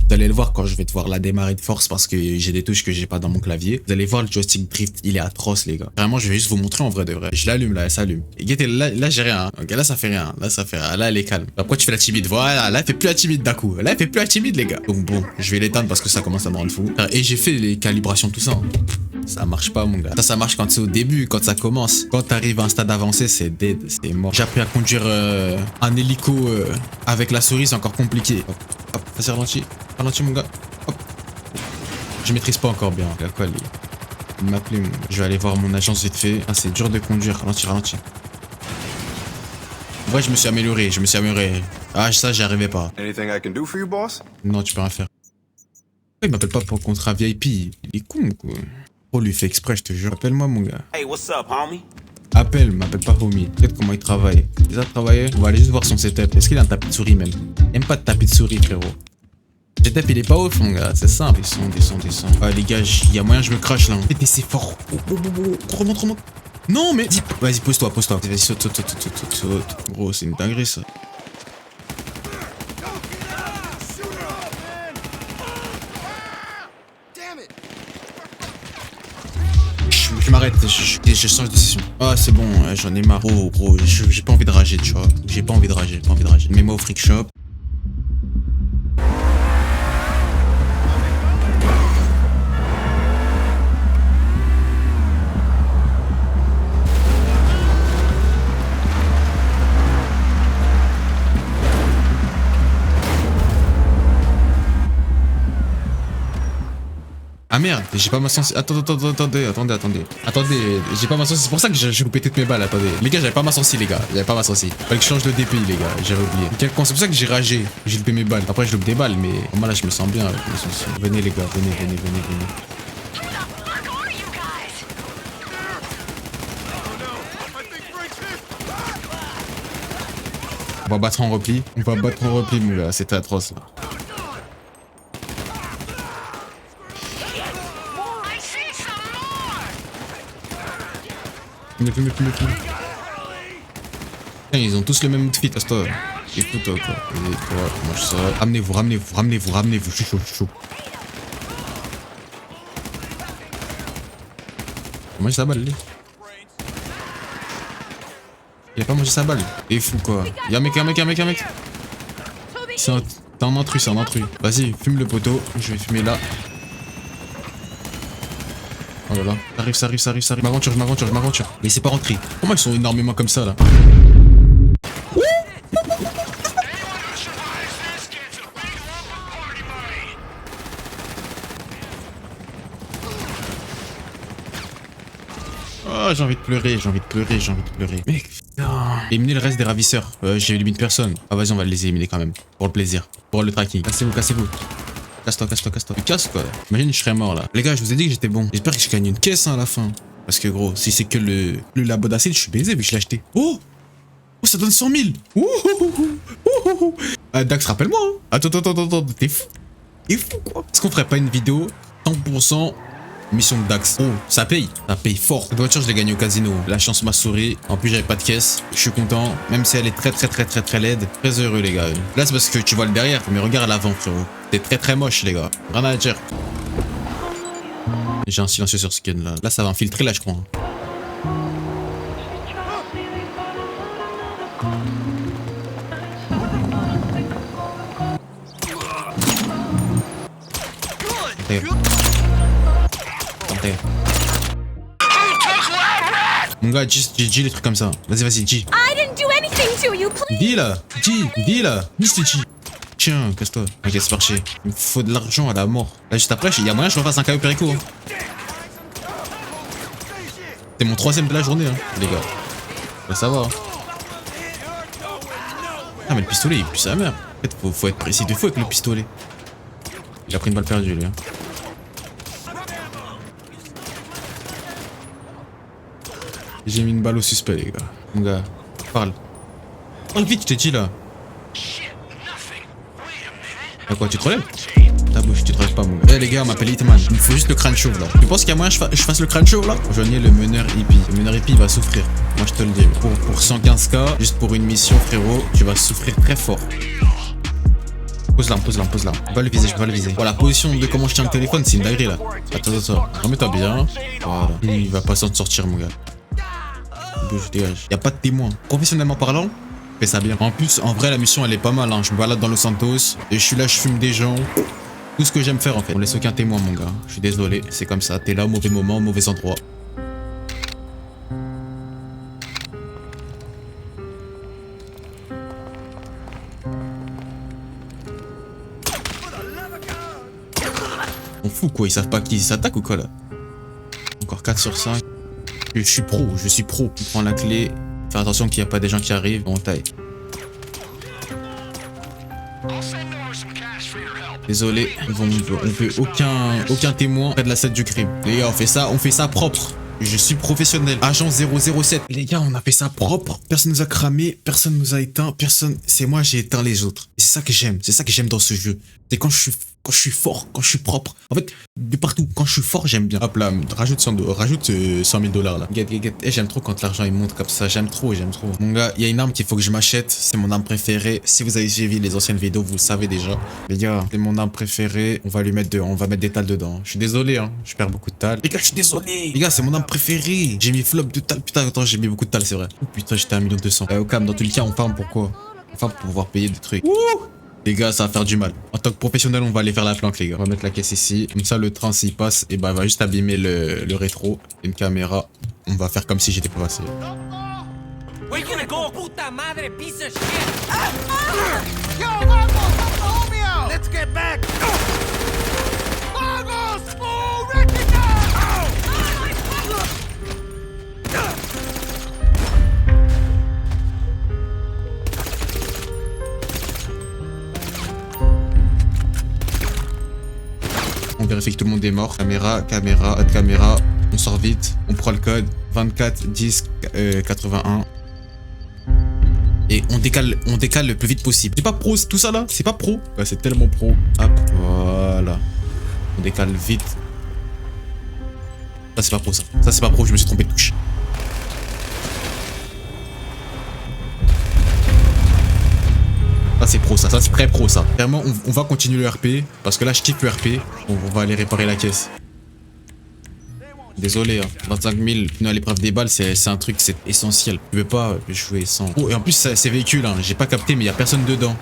Vous allez le voir quand je vais devoir la démarrer de force parce que j'ai des touches que j'ai pas dans mon clavier. Vous allez voir le joystick drift, il est atroce les gars. Vraiment, je vais juste vous montrer en vrai de vrai. Je l'allume là, elle s'allume. Et guettez, là j'ai rien. Ok, là ça fait rien. Là ça fait rien. Là elle est calme. Après tu fais la timide. Voilà, là elle fait plus la timide d'un coup. Là elle fait plus la timide les gars. Donc bon, je vais l'éteindre parce que ça commence à me rendre fou. Et j'ai fait les calibrations tout ça. Hein. Ça marche pas mon gars. Ça marche quand c'est au début, quand ça commence. Quand t'arrives à un stade avancé, c'est dead, c'est mort. J'ai appris à conduire un hélico avec la souris, c'est encore compliqué. Hop, hop, vas-y ralenti. Ralenti mon gars. Hop. Je maîtrise pas encore bien. Il y a quoi lui? Il m'appelait. Je vais aller voir mon agence vite fait. Ah c'est dur de conduire. Ralenti, ralenti. Ouais, je me suis amélioré, Ah ça j'y arrivais pas. Anything I can do for you, boss? Non, tu peux rien faire. Il m'appelle pas pour le contrat VIP. Il est con quoi. Oh, lui fait exprès, je te jure. Appelle-moi, mon gars. Hey, what's up, homie? Appelle, m'appelle pas homie. Peut-être comment il travaille. Il a travaillé. On va aller juste voir son setup. Est-ce qu'il a un tapis de souris même? Aime pas de tapis de souris, frérot. Le setup, il est pas ouf, mon gars. C'est simple. Descends. Ah, les gars, il y a moyen que je me crache là. Mais c'est fort. Remonte. Non, mais. Vas-y, pose-toi. Vas-y, saute. Gros, c'est une dinguerie ça. Je m'arrête, je change de décision. Ah c'est bon, j'en ai marre. Oh gros, j'ai pas envie de rager, tu vois. J'ai pas envie de rager. Mets-moi au freak shop. Ah merde, j'ai pas ma sens. Attendez. J'ai pas ma sens. C'est pour ça que j'ai coupé toutes mes balles. Attendez. Les gars, j'avais pas ma sensi, les gars. Fallait que je change de DPI, les gars. J'avais oublié. C'est pour ça que j'ai ragé. J'ai loupé mes balles. Après, je loupe des balles, mais moi là, je me sens bien avec mes sensi. Venez, les gars. Venez. On va battre en repli. Mon gars. C'était atroce là. Fume. Ils ont tous le même outfit, à toi. Écoute-toi, quoi. Vas-y, toi, mange ça. Ramenez-vous. Je suis chaud. Mange sa balle, lui. Il a pas mangé sa balle. Il est fou, quoi. Y'a un mec. C'est un intrus. Vas-y, fume le poteau. Je vais fumer là. Oh là là, ça arrive. Je m'aventure. Mais c'est pas rentré. Comment ils sont énormément comme ça là? Oh, j'ai envie de pleurer. Mec, putain. Éliminer le reste des ravisseurs. J'ai éliminé personne. Ah vas-y, on va les éliminer quand même. Pour le plaisir. Pour le tracking. Cassez-vous. Casse-toi. Tu casses quoi? Imagine, je serais mort là. Les gars, je vous ai dit que j'étais bon. J'espère que je gagne une caisse hein, à la fin. Parce que gros, si c'est que le labo d'acide, je suis baisé vu que je l'ai acheté. Oh, ça donne 100 000. Dax, rappelle-moi. Hein. Attends. T'es fou quoi? Est-ce qu'on ferait pas une vidéo 100% mission de Dax? Oh, ça paye fort. Cette voiture, je l'ai gagnée au casino. La chance m'a souri. En plus, j'avais pas de caisse. Je suis content. Même si elle est très laide. Très heureux, les gars. Là, c'est parce que tu vois le derrière. Mais regarde à l'avant, frérot. C'est très moche, les gars. Rien à dire. J'ai un silencieux sur ce gun là. Là, ça va infiltrer, là, je crois. Mon gars, dis les trucs comme ça. Vas-y, dis. Dis là. Dis. Tiens, casse-toi. Ok, c'est parti. Il me faut de l'argent à la mort. Là, juste après, il y a moyen que je me fasse un KO Perico. Hein. C'est mon 3ème de la journée, hein, les gars. Ça va. Hein. Ah, mais le pistolet, il pue sa mère. En fait, faut être précis de fou avec le pistolet. Il a pris une balle perdue, lui. Hein. J'ai mis une balle au suspect, les gars. Mon gars, parle. Oh, vite, je t'ai dit là. Ah quoi, tu te relèves? Ta bouche, tu te relèves pas, mon gars. Eh les gars, on m'appelle Hitman. Il me faut juste le crâne chauve là. Tu penses qu'il y a moyen que je fasse le crâne chauve là? Rejoignez le meneur hippie. Le meneur hippie va souffrir. Moi je te le dis. Pour 115K, juste pour une mission, frérot, tu vas souffrir très fort. Pose là, pose là, pose là. On va le viser, je vais le viser. Voilà, position de comment je tiens le téléphone, c'est une dinguerie là. Attends. Remets-toi bien. Voilà. Il va pas s'en sortir, mon gars. Bouge, dégage. Y a pas de témoin. Professionnellement parlant, fais ça bien. En plus, en vrai, la mission elle est pas mal. Hein. Je me balade dans Los Santos et je suis là, je fume des gens. Tout ce que j'aime faire en fait. On laisse aucun témoin, mon gars. Je suis désolé, c'est comme ça. T'es là au mauvais moment, au mauvais endroit. On fout quoi, ils savent pas qui s'attaque ou quoi là? Encore 4 sur 5. Je suis pro. On prend la clé. Faire attention qu'il n'y a pas des gens qui arrivent. On taille. Désolé, on veut aucun témoin près de la scène du crime. Les gars, on fait ça propre. Je suis professionnel. Agent 007. Les gars, on a fait ça propre. Personne nous a cramé, personne nous a éteint, personne. C'est moi, j'ai éteint les autres. Et c'est ça que j'aime. C'est ça que j'aime dans ce jeu. C'est quand je suis fort, quand je suis propre. En fait, de partout, quand je suis fort, j'aime bien. Hop là, rajoute 100 000 $ là. Get. Et j'aime trop quand l'argent il monte comme ça. J'aime trop. Mon gars, il y a une arme qu'il faut que je m'achète. C'est mon arme préférée. Si vous avez suivi les anciennes vidéos, vous le savez déjà. Les gars, c'est mon arme préférée. On va mettre des tales dedans. Je suis désolé, hein. Je perds beaucoup de tales. Les gars, je suis désolé. Les gars, c'est mon arme préférée. J'ai mis flop de tales. Putain, attends, j'ai mis beaucoup de tales, c'est vrai. Oh putain, j'étais à 1 200 000. Au calme, dans tous les cas, on farm pourquoi? On farm pour pouvoir payer des trucs. Ouh! Les gars, ça va faire du mal. En tant que professionnel, on va aller faire la planque, les gars. On va mettre la caisse ici. Comme ça, le train, s'il passe, et bah, il va juste abîmer le rétro. Une caméra. On va faire comme si j'étais pas passé. Let's get back! On vérifie que tout le monde est mort. Caméra, add caméra. On sort vite. On prend le code 24 10 81. Et on décale le plus vite possible. C'est pas pro, tout ça là? C'est pas pro? Ouais, c'est tellement pro. Hop, voilà. On décale vite. Ça c'est pas pro ça. Ça c'est pas pro, je me suis trompé de touche. Ça c'est pro ça c'est très pro ça. Clairement on va continuer le RP. Parce que là je kiffe le RP. On va aller réparer la caisse. Désolé, hein. 25 000 à l'épreuve des balles, c'est un truc, c'est essentiel. Tu veux pas jouer sans. Oh, et en plus, c'est véhicule, hein. J'ai pas capté, mais y a personne dedans.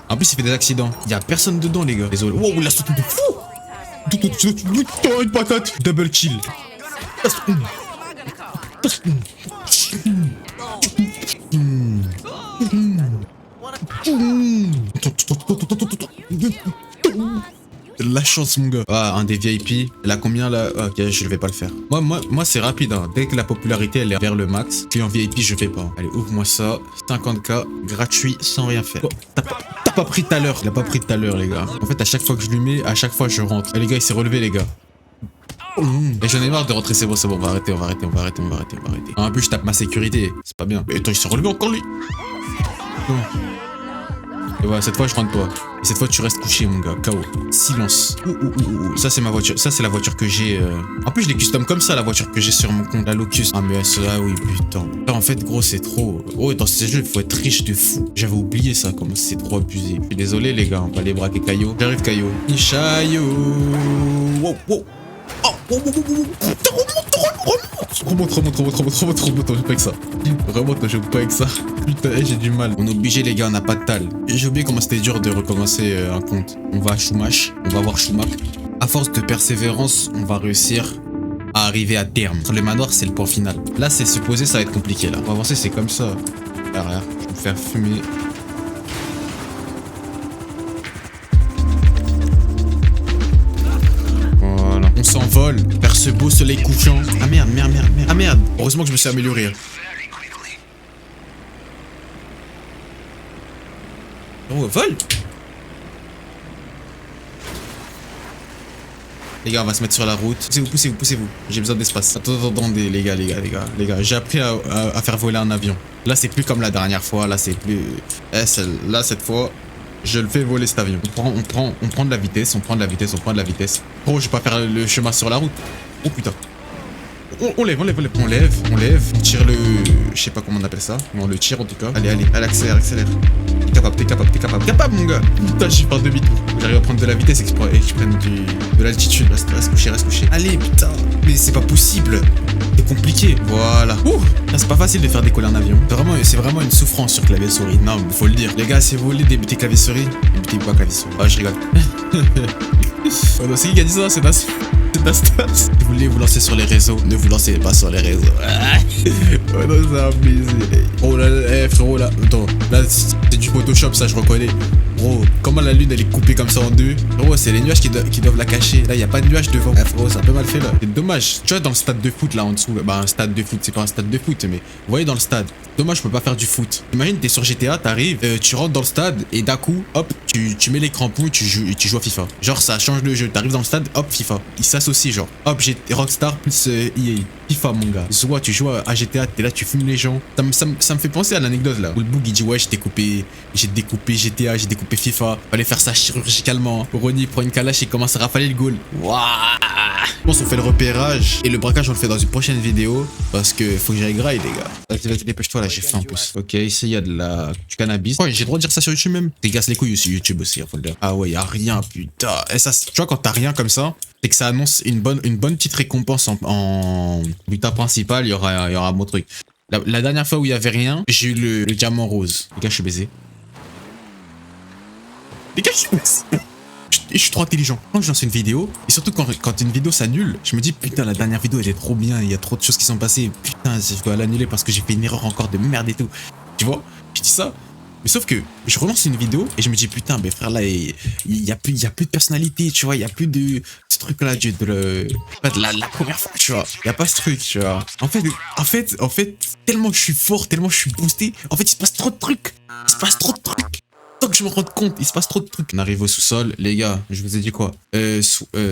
En plus, il fait des accidents. Y a personne dedans, les gars. Désolé. Wow, il a sauté de fou! Une patate! Double kill. La chance, mon gars. Ah, un des VIP. Elle a combien là? Ok, je vais pas le faire. Moi c'est rapide. Hein. Dès que la popularité elle est vers le max, puis en VIP, je fais pas. Allez, ouvre-moi ça. 50K, gratuit, sans rien faire. Oh, t'as pas pris tout à l'heure. Il a pas pris tout à l'heure, les gars. En fait, à chaque fois que je lui mets, à chaque fois je rentre. Et les gars, il s'est relevé, les gars. Et j'en ai marre de rentrer, c'est bon, on va arrêter. En plus, je tape ma sécurité. C'est pas bien. Mais attends, il s'est relevé encore, lui. Non. Et voilà, cette fois je rentre pas. Et cette fois tu restes couché, mon gars. KO. Silence. Ça c'est ma voiture. Ça c'est la voiture que j'ai. En plus je l'ai custom comme ça, la voiture que j'ai sur mon compte. La Locus. Ah mais cela oui putain. Là, en fait gros c'est trop. Oh dans ces jeux il faut être riche de fou. J'avais oublié ça, comme c'est trop abusé. Je suis désolé les gars, on va aller braquer Caillot. J'arrive Caillot. Chaillot. Wow. Oh. Remonte, je joue pas avec ça. Remonte, je joue pas avec ça. Putain, j'ai du mal. On est obligé, les gars, on n'a pas de tal. J'ai oublié comment c'était dur de recommencer un compte. On va à Chumash, on va voir Chumash. À force de persévérance, on va réussir à arriver à terme. Le manoir, c'est le point final. Là, c'est supposé, ça va être compliqué, là. On va avancer, c'est comme ça. Derrière, je vais me faire fumer. On s'envole vers ce beau soleil couchant. Ah merde. Ah merde. Heureusement que je me suis amélioré. Oh, vol. Les gars, on va se mettre sur la route. Poussez-vous. J'ai besoin d'espace. Attendez, les gars. J'ai appris à faire voler un avion. Là, c'est plus comme la dernière fois. Là, c'est plus... Là, cette fois... Je le fais voler cet avion. On prend de la vitesse, on prend de la vitesse. Oh, je vais pas faire le chemin sur la route. Oh putain. On lève, on lève, on lève. On lève, on lève. On tire le... Je sais pas comment on appelle ça. Mais on le tire en tout cas. Allez, allez. Allez, accélère, accélère. T'es capable, t'es capable, t'es capable. Capable, mon gars. Putain, je suis par demi-tour. J'arrive à prendre de la vitesse et que je prenne de l'altitude. Reste couché, reste couché. Allez, putain. Mais c'est pas possible. C'est compliqué. Voilà. Ouh. C'est pas facile de faire décoller un avion. C'est vraiment une souffrance sur clavier souris. Non, mais faut le dire. Les gars, si vous voulez débuter clavier souris, débutez pas clavier souris. Ah, je rigole. Oh non, c'est qui a dit ça? C'est Nastas. Si vous voulez vous lancer sur les réseaux, ne vous lancez pas sur les réseaux. Oh non, c'est un plaisir. Oh là là, frérot, là. Attends, là, c'est du Photoshop, ça, je reconnais. Bro, comment la lune elle est coupée comme ça en deux? Frérot, c'est les nuages qui doivent la cacher. Là, y a pas de nuages devant. Ah, frérot, c'est un peu mal fait là. C'est dommage. Tu vois, dans le stade de foot là en dessous, bah, un stade de foot, c'est pas un stade de foot, mais vous voyez dans le stade. Dommage, je peux pas faire du foot. Imagine, t'es sur GTA, t'arrives, tu rentres dans le stade et d'un coup, hop, tu mets les crampons et tu joues à FIFA. Genre, ça change le jeu. T'arrives dans le stade, hop, FIFA. Ils s'associent, genre, hop, j'ai Rockstar plus EA. FIFA, mon gars. Soit tu joues à GTA, t'es là, tu fumes les gens. Ça me fait penser à l'anecdote là. Où le bug il dit, ouais, j'ai découpé GTA, j'ai découpé FIFA. Fallait faire ça chirurgicalement. Ronnie prend une calache et commence à rafaler le goal. Waouh! Je pense qu'on fait le repérage et le braquage on le fait dans une prochaine vidéo parce que faut que j'aille graille les gars. Vas-y, dépêche-toi là, j'ai faim en plus. Ok, ici il y a du cannabis. Ouais, j'ai le droit de dire ça sur YouTube même. T'es casse les couilles aussi YouTube aussi, faut le dire. Ah ouais, y a rien, putain. Et ça, tu vois quand t'as rien comme ça, c'est que ça annonce une bonne petite récompense en butin principal, il y aura un bon truc. La dernière fois où il y avait rien, j'ai eu le diamant rose. Les gars, je suis baisé. Les gars, je suis baisé. Je suis trop intelligent. Quand je lance une vidéo, et surtout quand une vidéo s'annule, je me dis putain la dernière vidéo elle est trop bien, il y a trop de choses qui sont passées, putain je dois l'annuler parce que j'ai fait une erreur encore de merde et tout. Tu vois? Je dis ça. Mais sauf que je relance une vidéo et je me dis putain mais frère là il y a plus de personnalité, tu vois, il y a plus de ce truc là de la première fois, tu vois. Il y a pas ce truc, tu vois. En fait, tellement que je suis fort, tellement que je suis boosté, en fait il se passe trop de trucs. Il se passe trop de trucs. Tant que je me rends compte, il se passe trop de trucs. On arrive au sous-sol, les gars, je vous ai dit quoi?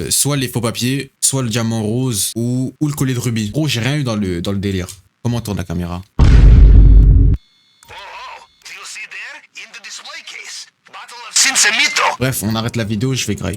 Soit les faux papiers, soit le diamant rose ou le collier de rubis. Gros, j'ai rien eu dans le délire. Comment on tourne la caméra? Bref, on arrête la vidéo, je vais grailler.